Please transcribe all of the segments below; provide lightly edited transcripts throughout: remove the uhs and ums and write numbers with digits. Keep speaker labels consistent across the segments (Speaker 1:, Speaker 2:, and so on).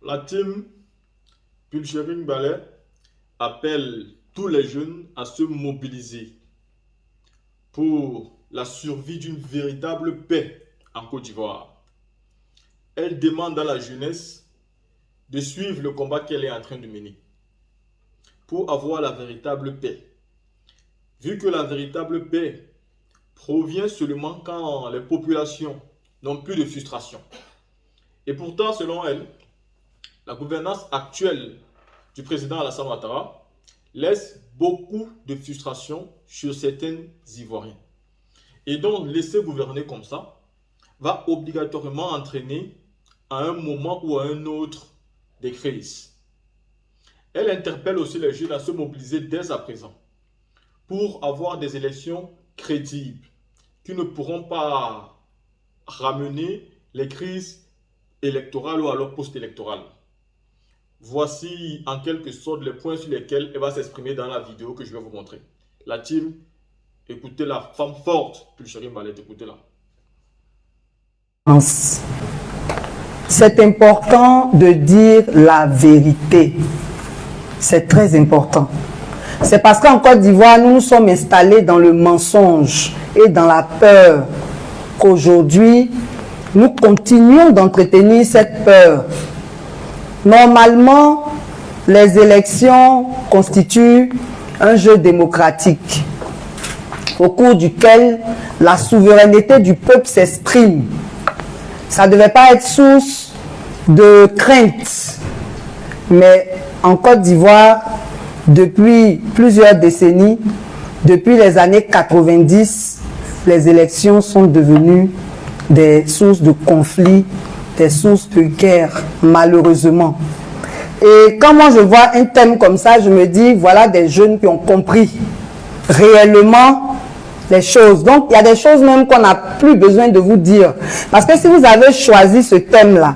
Speaker 1: La team Pulchering Ballet appelle tous les jeunes à se mobiliser pour la survie d'une véritable paix en Côte d'Ivoire. Elle demande à la jeunesse de suivre le combat qu'elle est en train de mener pour avoir la véritable paix. Vu que la véritable paix provient seulement quand les populations n'ont plus de frustration. Et pourtant, selon elle, la gouvernance actuelle du président Alassane Ouattara laisse beaucoup de frustration sur certains Ivoiriens. Et donc, laisser gouverner comme ça va obligatoirement entraîner à un moment ou à un autre des crises. Elle interpelle aussi les jeunes à se mobiliser dès à présent pour avoir des élections crédibles qui ne pourront pas ramener les crises électorales ou alors post-électorales. Voici en quelque sorte les points sur lesquels elle va s'exprimer dans la vidéo que je vais vous montrer. La team, écoutez la femme forte, Pulchering Ballet, écoutez-la.
Speaker 2: C'est important de dire la vérité. C'est très important. C'est parce qu'en Côte d'Ivoire, nous nous sommes installés dans le mensonge et dans la peur qu'aujourd'hui, nous continuons d'entretenir cette peur. Normalement, les élections constituent un jeu démocratique au cours duquel la souveraineté du peuple s'exprime. Ça ne devait pas être source de crainte. Mais en Côte d'Ivoire, depuis plusieurs décennies, depuis les années 90, les élections sont devenues des sources de conflits, des sources de guerre, malheureusement. Et quand moi je vois un thème comme ça, je me dis, voilà des jeunes qui ont compris réellement les choses. Donc, il y a des choses même qu'on n'a plus besoin de vous dire. Parce que si vous avez choisi ce thème-là,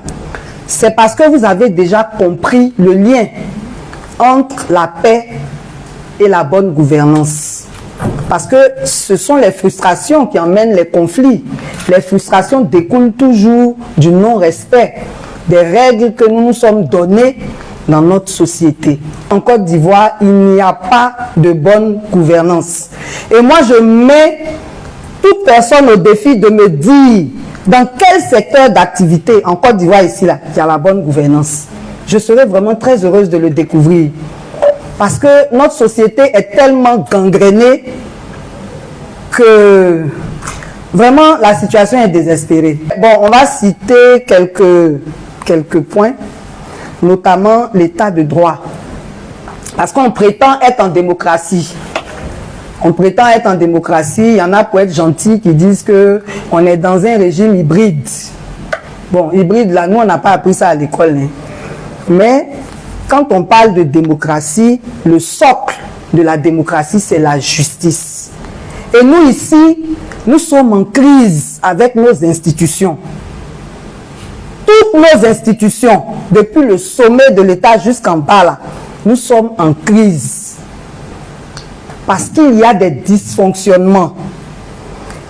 Speaker 2: c'est parce que vous avez déjà compris le lien entre la paix et la bonne gouvernance. Parce que ce sont les frustrations qui emmènent les conflits. Les frustrations découlent toujours du non-respect des règles que nous nous sommes données dans notre société. En Côte d'Ivoire, il n'y a pas de bonne gouvernance. Et moi, je mets toute personne au défi de me dire dans quel secteur d'activité en Côte d'Ivoire ici, là, il y a la bonne gouvernance. Je serais vraiment très heureuse de le découvrir. Parce que notre société est tellement gangrénée que vraiment la situation est désespérée. Bon, on va citer quelques points, notamment l'état de droit. Parce qu'on prétend être en démocratie. On prétend être en démocratie. Il y en a pour être gentils qui disent qu'on est dans un régime hybride. Bon, hybride, là, nous, on n'a pas appris ça à l'école. Hein. Mais quand on parle de démocratie, le socle de la démocratie, c'est la justice. Et nous, ici, nous sommes en crise avec nos institutions. Toutes nos institutions, depuis le sommet de l'État jusqu'en bas, là, nous sommes en crise. Parce qu'il y a des dysfonctionnements.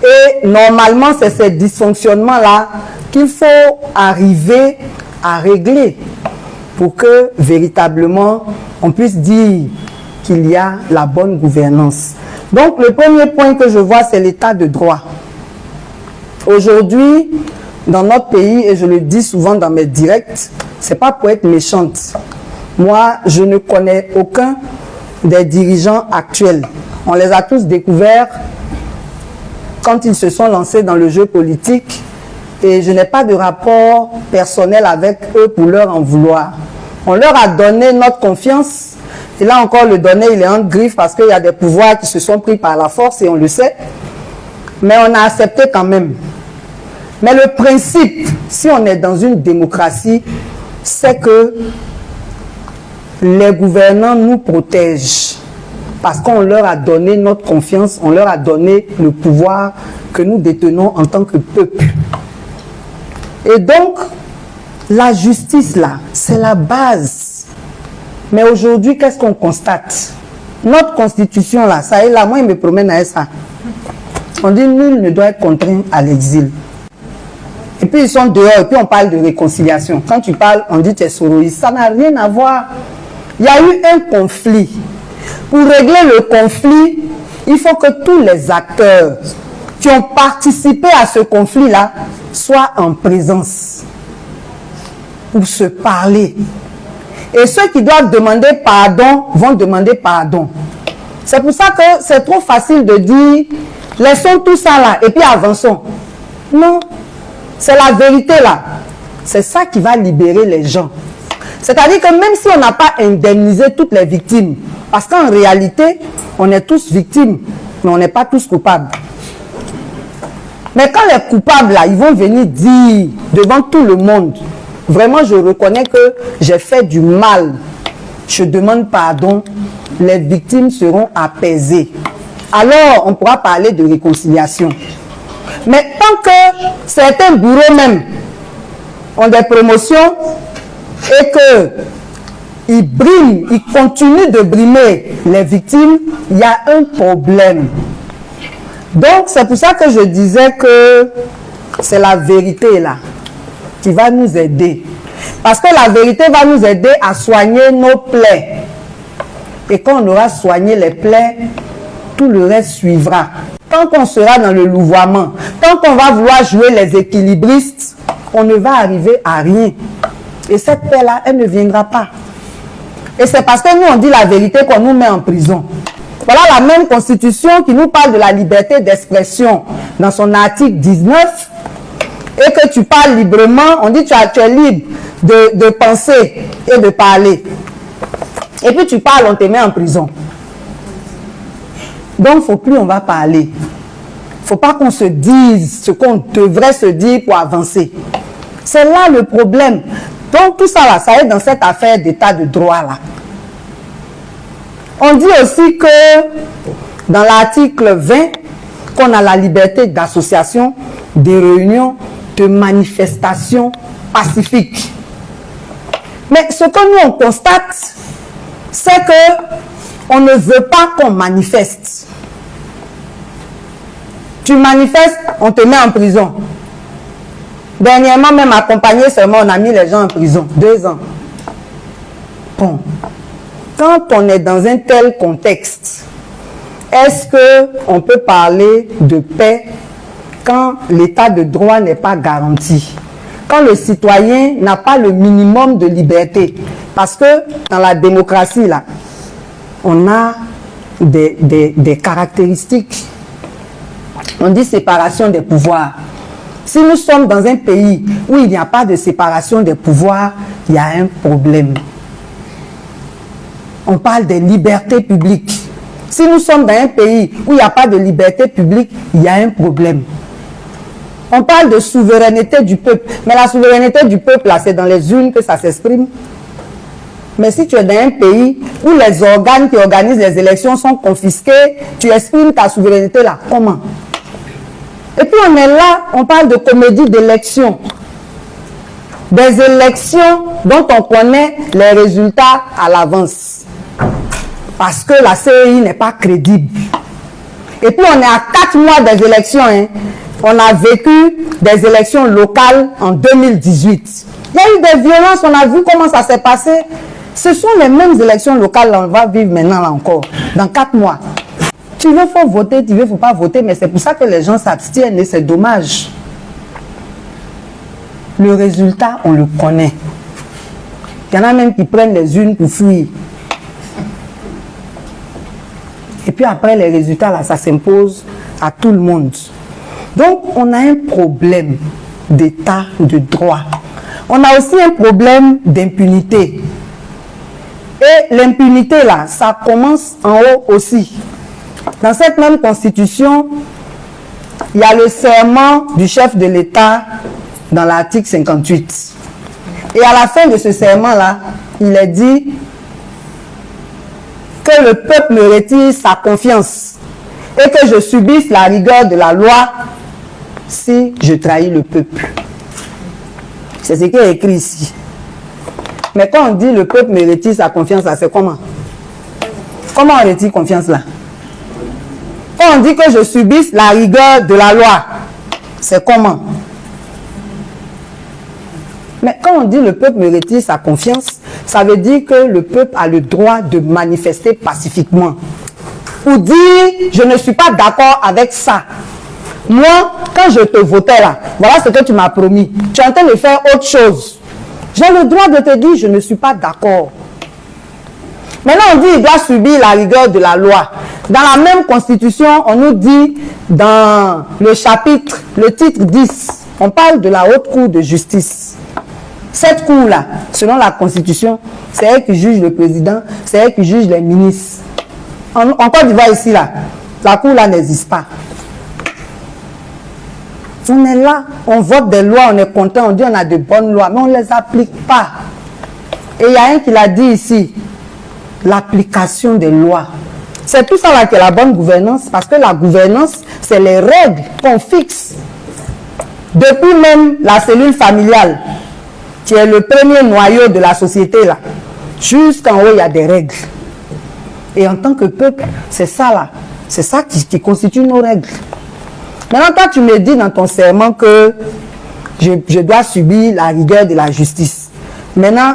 Speaker 2: Et normalement, c'est ces dysfonctionnements-là qu'il faut arriver à régler pour que véritablement on puisse dire qu'il y a la bonne gouvernance. Donc le premier point que je vois, c'est l'état de droit. Aujourd'hui, dans notre pays, et je le dis souvent dans mes directs, c'est pas pour être méchante. Moi, je ne connais aucun des dirigeants actuels. On les a tous découverts quand ils se sont lancés dans le jeu politique et je n'ai pas de rapport personnel avec eux pour leur en vouloir. On leur a donné notre confiance et là encore le donner il est en griffe parce qu'il y a des pouvoirs qui se sont pris par la force et on le sait. Mais on a accepté quand même. Mais le principe, si on est dans une démocratie, c'est que les gouvernants nous protègent parce qu'on leur a donné notre confiance, on leur a donné le pouvoir que nous détenons en tant que peuple. Et donc, la justice là, c'est la base. Mais aujourd'hui, qu'est-ce qu'on constate? Notre constitution là, ça est là, moi il me promène à ça. On dit nul ne doit être contraint à l'exil. Et puis ils sont dehors et puis on parle de réconciliation. Quand tu parles, on dit tu es soroïste. Ça n'a rien à voir. Il y a eu un conflit. Pour régler le conflit, il faut que tous les acteurs qui ont participé à ce conflit-là soient en présence pour se parler. Et ceux qui doivent demander pardon vont demander pardon. C'est pour ça que c'est trop facile de dire laissons tout ça là et puis avançons. Non, c'est la vérité là. C'est ça qui va libérer les gens. C'est-à-dire que même si on n'a pas indemnisé toutes les victimes, parce qu'en réalité, on est tous victimes, mais on n'est pas tous coupables. Mais quand les coupables là, ils vont venir dire devant tout le monde, vraiment je reconnais que j'ai fait du mal, je demande pardon, les victimes seront apaisées. Alors on pourra parler de réconciliation. Mais tant que certains bureaux même ont des promotions et que ils briment, ils continuent de brimer les victimes, il y a un problème. Donc c'est pour ça que je disais que c'est la vérité là qui va nous aider. Parce que la vérité va nous aider à soigner nos plaies. Et quand on aura soigné les plaies, tout le reste suivra. Tant qu'on sera dans le louvoiement, tant qu'on va vouloir jouer les équilibristes, on ne va arriver à rien. Et cette paix-là, elle ne viendra pas. Et c'est parce que nous, on dit la vérité qu'on nous met en prison. Voilà la même constitution qui nous parle de la liberté d'expression dans son article 19. Et que tu parles librement, on dit tu es libre de penser et de parler. Et puis tu parles, on te met en prison. Donc, il ne faut plus on va parler. Il ne faut pas qu'on se dise ce qu'on devrait se dire pour avancer. C'est là le problème. Donc, tout ça, là, ça est dans cette affaire d'état de droit, là. On dit aussi que dans l'article 20, qu'on a la liberté d'association, de réunion, de manifestation pacifique. Mais ce que nous, on constate, c'est que on ne veut pas qu'on manifeste. Tu manifestes, on te met en prison. Dernièrement, même accompagné seulement, on a mis les gens en prison. 2 ans. Bon. Quand on est dans un tel contexte, est-ce qu'on peut parler de paix quand l'état de droit n'est pas garanti? Quand le citoyen n'a pas le minimum de liberté? Parce que dans la démocratie, là, on a des caractéristiques. On dit séparation des pouvoirs. Si nous sommes dans un pays où il n'y a pas de séparation des pouvoirs, il y a un problème. On parle des libertés publiques. Si nous sommes dans un pays où il n'y a pas de liberté publique, il y a un problème. On parle de souveraineté du peuple. Mais la souveraineté du peuple, là, c'est dans les urnes que ça s'exprime. Mais si tu es dans un pays où les organes qui organisent les élections sont confisqués, tu exprimes ta souveraineté là. Comment? Et puis on est là, on parle de comédie d'élection. Des élections dont on connaît les résultats à l'avance. Parce que la CEI n'est pas crédible. Et puis on est à 4 mois des élections. Hein. On a vécu des élections locales en 2018. Il y a eu des violences, on a vu comment ça s'est passé. Ce sont les mêmes élections locales qu'on va vivre maintenant là encore, dans 4 mois. Tu veux, faut voter, tu veux, faut pas voter, mais c'est pour ça que les gens s'abstiennent et c'est dommage. Le résultat, on le connaît. Il y en a même qui prennent les urnes pour fuir. Et puis après, les résultats, là, ça s'impose à tout le monde. Donc, on a un problème d'état de droit. On a aussi un problème d'impunité. Et l'impunité, là, ça commence en haut aussi. Dans cette même constitution, il y a le serment du chef de l'État dans l'article 58. Et à la fin de ce serment-là, il est dit que le peuple me retire sa confiance et que je subisse la rigueur de la loi si je trahis le peuple. C'est ce qui est écrit ici. Mais quand on dit le peuple me retire sa confiance, c'est comment? Comment on retire confiance là? Quand on dit que je subisse la rigueur de la loi, c'est comment? Mais quand on dit le peuple me retire sa confiance, ça veut dire que le peuple a le droit de manifester pacifiquement. Ou dire, je ne suis pas d'accord avec ça. Moi, quand je te votais là, voilà ce que tu m'as promis. Tu es en train de faire autre chose. J'ai le droit de te dire, je ne suis pas d'accord. Maintenant, on dit qu'il doit subir la rigueur de la loi. Dans la même constitution, on nous dit, dans le chapitre, le titre 10, on parle de la haute cour de justice. Cette cour-là, selon la constitution, c'est elle qui juge le président, c'est elle qui juge les ministres. En Côte d'Ivoire ici, là, la cour-là n'existe pas. On est là, on vote des lois, on est content, on dit on a de bonnes lois, mais on ne les applique pas. Et il y a un qui l'a dit ici, l'application des lois. C'est tout ça là qui est la bonne gouvernance, parce que la gouvernance, c'est les règles qu'on fixe. Depuis même la cellule familiale, qui est le premier noyau de la société là, jusqu'en haut, il y a des règles. Et en tant que peuple, c'est ça là, c'est ça qui constitue nos règles. Maintenant, toi, tu me dis dans ton serment que je dois subir la rigueur de la justice. Maintenant,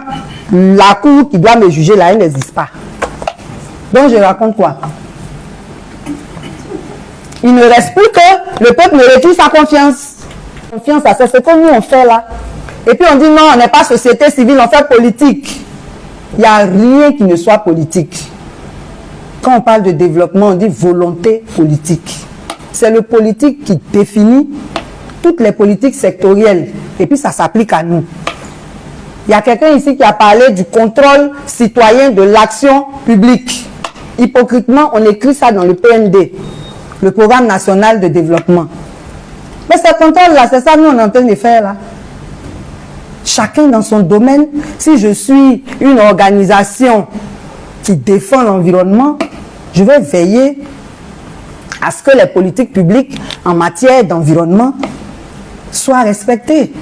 Speaker 2: la cour qui doit me juger là, elle n'existe pas. Donc, je raconte quoi? Il ne reste plus que le peuple me retire sa confiance. Confiance, c'est ce que nous on fait là. Et puis on dit non, on n'est pas société civile, on fait politique. Il n'y a rien qui ne soit politique. Quand on parle de développement, on dit volonté politique. C'est le politique qui définit toutes les politiques sectorielles. Et puis ça s'applique à nous. Il y a quelqu'un ici qui a parlé du contrôle citoyen de l'action publique. Hypocritement, on écrit ça dans le PND, le Programme national de développement. Mais ce contrôle-là, c'est ça que nous on est en train de faire là. Chacun dans son domaine. Si je suis une organisation qui défend l'environnement, je vais veiller à ce que les politiques publiques en matière d'environnement soient respectées.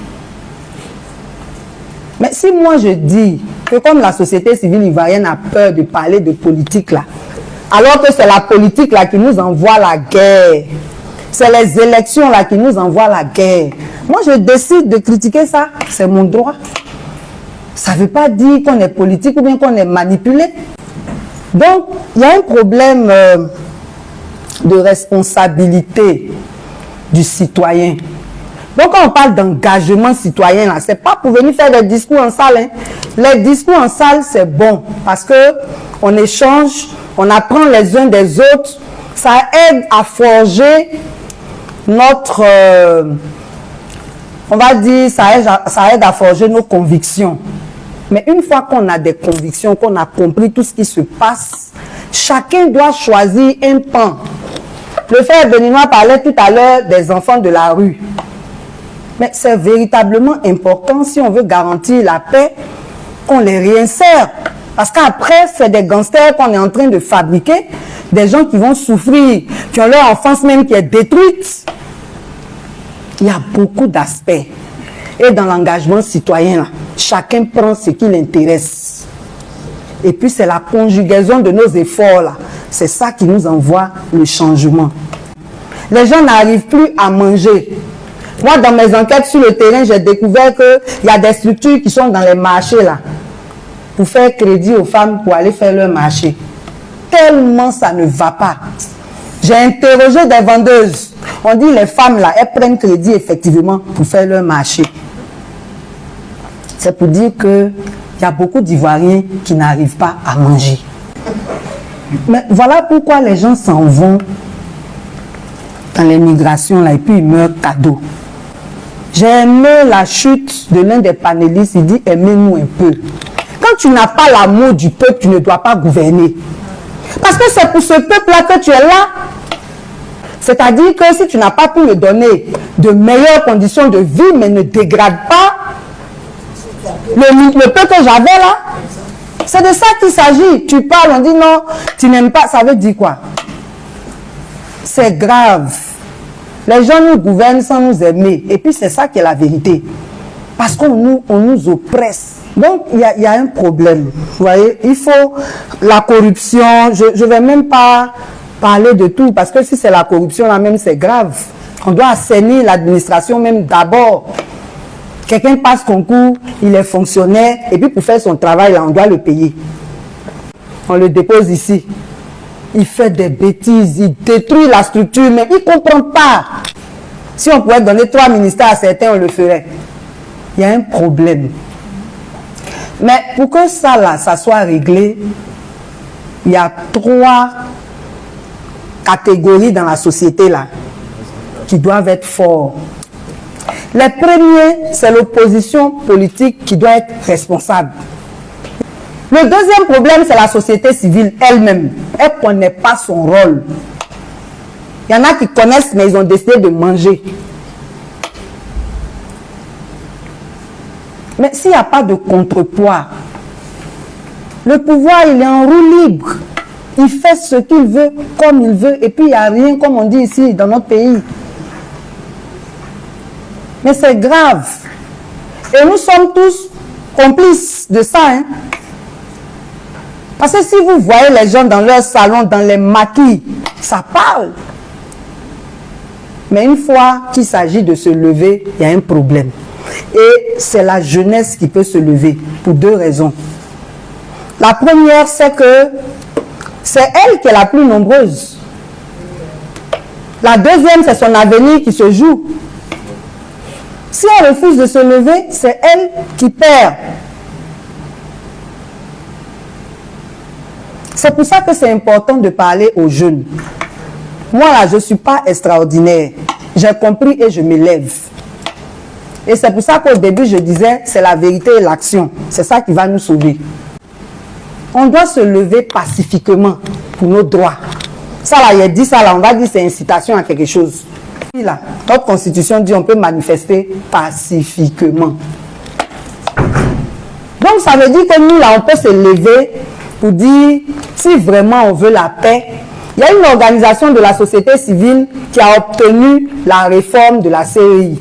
Speaker 2: Mais si moi je dis que comme la société civile ivoirienne a peur de parler de politique là, alors que c'est la politique là qui nous envoie la guerre, c'est les élections là qui nous envoient la guerre, moi je décide de critiquer ça, c'est mon droit. Ça ne veut pas dire qu'on est politique ou bien qu'on est manipulé. Donc, il y a un problème de responsabilité du citoyen. Donc, quand on parle d'engagement citoyen, ce n'est pas pour venir faire des discours en salle. Hein. Les discours en salle, c'est bon parce qu'on échange, on apprend les uns des autres. Ça aide à forger notre... on va dire, ça aide à forger nos convictions. Mais une fois qu'on a des convictions, qu'on a compris tout ce qui se passe, chacun doit choisir un pan. Le frère Beninois parlait tout à l'heure des enfants de la rue. Mais c'est véritablement important, si on veut garantir la paix, qu'on les réinsère. Parce qu'après, c'est des gangsters qu'on est en train de fabriquer, des gens qui vont souffrir, qui ont leur enfance même qui est détruite. Il y a beaucoup d'aspects. Et dans l'engagement citoyen, là, chacun prend ce qui l'intéresse. Et puis c'est la conjugaison de nos efforts, là. C'est ça qui nous envoie le changement. Les gens n'arrivent plus à manger. Moi, dans mes enquêtes sur le terrain, j'ai découvert qu'il y a des structures qui sont dans les marchés, là, pour faire crédit aux femmes pour aller faire leur marché. Tellement ça ne va pas. J'ai interrogé des vendeuses. On dit les femmes, là, elles prennent crédit effectivement pour faire leur marché. C'est pour dire qu'il y a beaucoup d'Ivoiriens qui n'arrivent pas à manger. Mais voilà pourquoi les gens s'en vont dans les migrations là, et puis ils meurent cadeau. J'ai aimé la chute de l'un des panélistes, il dit aimez-nous un peu. Quand tu n'as pas l'amour du peuple, tu ne dois pas gouverner. Parce que c'est pour ce peuple-là que tu es là. C'est-à-dire que si tu n'as pas pu me donner de meilleures conditions de vie, mais ne dégrade pas le peu que j'avais là, c'est de ça qu'il s'agit. Tu parles, on dit non, tu n'aimes pas, ça veut dire quoi? C'est grave. Les gens nous gouvernent sans nous aimer. Et puis c'est ça qui est la vérité. Parce qu'on nous oppresse. Donc il y a un problème. Vous voyez, il faut la corruption. Je ne vais même pas parler de tout. Parce que si c'est la corruption là même, c'est grave. On doit assainir l'administration même d'abord. Quelqu'un passe concours, il est fonctionnaire, et puis pour faire son travail, là, on doit le payer. On le dépose ici. Il fait des bêtises, il détruit la structure, mais il ne comprend pas. Si on pouvait donner 3 ministères à certains, on le ferait. Il y a un problème. Mais pour que ça, là, ça soit réglé, il y a 3 catégories dans la société, là, qui doivent être fortes. Les premiers, c'est l'opposition politique qui doit être responsable. Le deuxième problème, c'est la société civile elle-même. Elle ne connaît pas son rôle. Il y en a qui connaissent, mais ils ont décidé de manger. Mais s'il n'y a pas de contrepoids, le pouvoir, il est en roue libre. Il fait ce qu'il veut, comme il veut, et puis il n'y a rien, comme on dit ici, dans notre pays. Mais c'est grave. Et nous sommes tous complices de ça. Hein? Parce que si vous voyez les gens dans leur salon, dans les maquis, ça parle. Mais une fois qu'il s'agit de se lever, il y a un problème. Et c'est la jeunesse qui peut se lever pour 2 raisons. La première, c'est que c'est elle qui est la plus nombreuse. La deuxième, c'est son avenir qui se joue. Si elle refuse de se lever, c'est elle qui perd. C'est pour ça que c'est important de parler aux jeunes. Moi, là, je ne suis pas extraordinaire. J'ai compris et je m'élève. Et c'est pour ça qu'au début, je disais, c'est la vérité et l'action. C'est ça qui va nous sauver. On doit se lever pacifiquement pour nos droits. Ça, là, il a dit ça, là, on va dire c'est incitation à quelque chose. Là, notre constitution dit on peut manifester pacifiquement. Donc, ça veut dire que nous, là, on peut se lever pour dire, si vraiment on veut la paix, il y a une organisation de la société civile qui a obtenu la réforme de la CEI.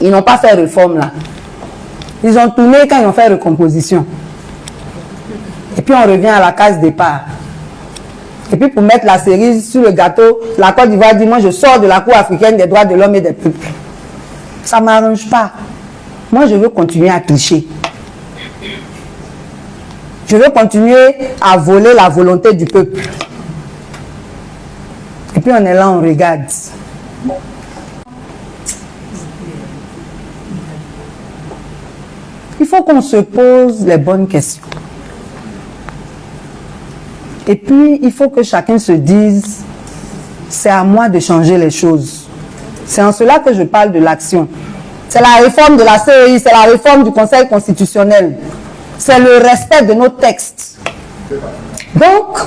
Speaker 2: Ils n'ont pas fait réforme là. Ils ont tourné quand ils ont fait recomposition. Et puis on revient à la case départ. Et puis pour mettre la cerise sur le gâteau, la Côte d'Ivoire dit, moi je sors de la Cour africaine des droits de l'homme et des peuples. Ça ne m'arrange pas. Moi je veux continuer à tricher. Je veux continuer à voler la volonté du peuple. Et puis on est là, on regarde. Il faut qu'on se pose les bonnes questions. Et puis, il faut que chacun se dise, c'est à moi de changer les choses. C'est en cela que je parle de l'action. C'est la réforme de la CEI, c'est la réforme du Conseil constitutionnel. C'est le respect de nos textes. Donc,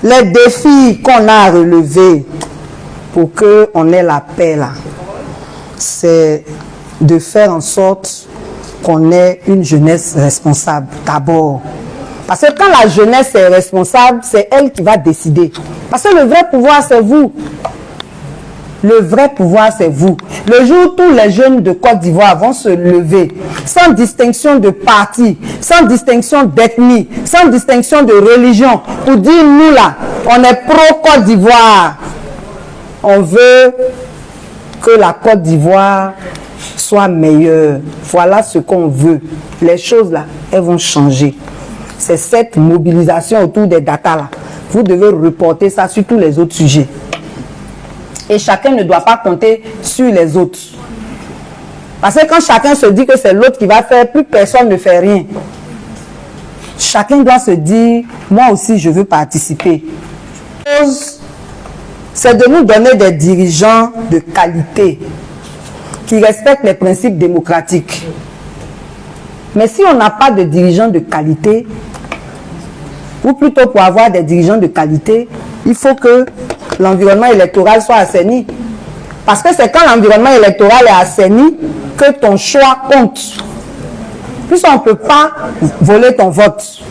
Speaker 2: les défis qu'on a à relever pour qu'on ait la paix là, c'est de faire en sorte qu'on ait une jeunesse responsable d'abord. Parce que quand la jeunesse est responsable, c'est elle qui va décider. Parce que le vrai pouvoir, c'est vous. Le vrai pouvoir, c'est vous. Le jour où tous les jeunes de Côte d'Ivoire vont se lever, sans distinction de parti, sans distinction d'ethnie, sans distinction de religion, pour dire, nous là, on est pro-Côte d'Ivoire. On veut que la Côte d'Ivoire soit meilleure. Voilà ce qu'on veut. Les choses là, elles vont changer. C'est cette mobilisation autour des data là. Vous devez reporter ça sur tous les autres sujets. Et chacun ne doit pas compter sur les autres. Parce que quand chacun se dit que c'est l'autre qui va faire, plus personne ne fait rien. Chacun doit se dire, moi aussi je veux participer. C'est de nous donner des dirigeants de qualité qui respectent les principes démocratiques. Mais si on n'a pas de dirigeants de qualité, ou plutôt pour avoir des dirigeants de qualité, il faut que l'environnement électoral soit assaini. Parce que c'est quand l'environnement électoral est assaini que ton choix compte. Puisqu'on ne peut pas voler ton vote.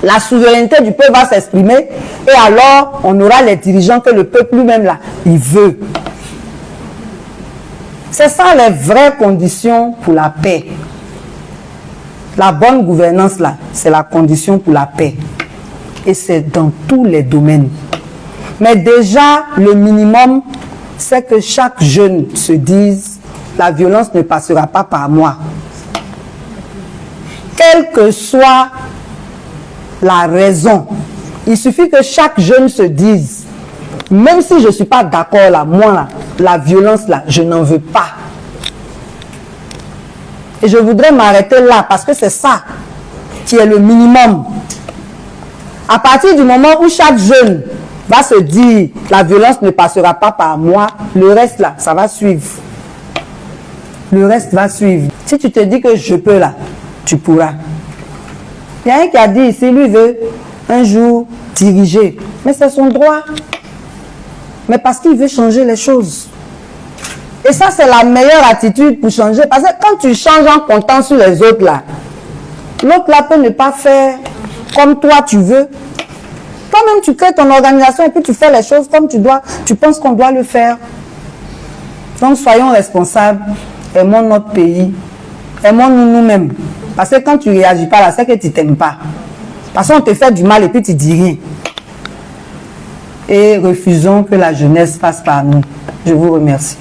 Speaker 2: La souveraineté du peuple va s'exprimer et alors on aura les dirigeants que le peuple lui-même là, il veut. C'est ça les vraies conditions pour la paix. La bonne gouvernance là, c'est la condition pour la paix. Et c'est dans tous les domaines. Mais déjà, le minimum, c'est que chaque jeune se dise, la violence ne passera pas par moi. Quelle que soit la raison, il suffit que chaque jeune se dise, même si je ne suis pas d'accord là, moi là, la violence là, je n'en veux pas. Et je voudrais m'arrêter là parce que c'est ça qui est le minimum. À partir du moment où chaque jeune va se dire la violence ne passera pas par moi, le reste là, ça va suivre. Le reste va suivre. Si tu te dis que je peux là, tu pourras. Il y a un qui a dit ici, lui veut un jour diriger. Mais c'est son droit. Mais parce qu'il veut changer les choses. Et ça, c'est la meilleure attitude pour changer. Parce que quand tu changes en comptant sur les autres là, l'autre là peut ne pas faire comme toi tu veux. Toi-même, tu crées ton organisation et puis tu fais les choses comme tu dois. Tu penses qu'on doit le faire. Donc, soyons responsables. Aimons notre pays. Aimons-nous nous-mêmes. Parce que quand tu ne réagis pas là, c'est que tu ne t'aimes pas. Parce qu'on te fait du mal et puis tu ne dis rien. Et refusons que la jeunesse passe par nous. Je vous remercie.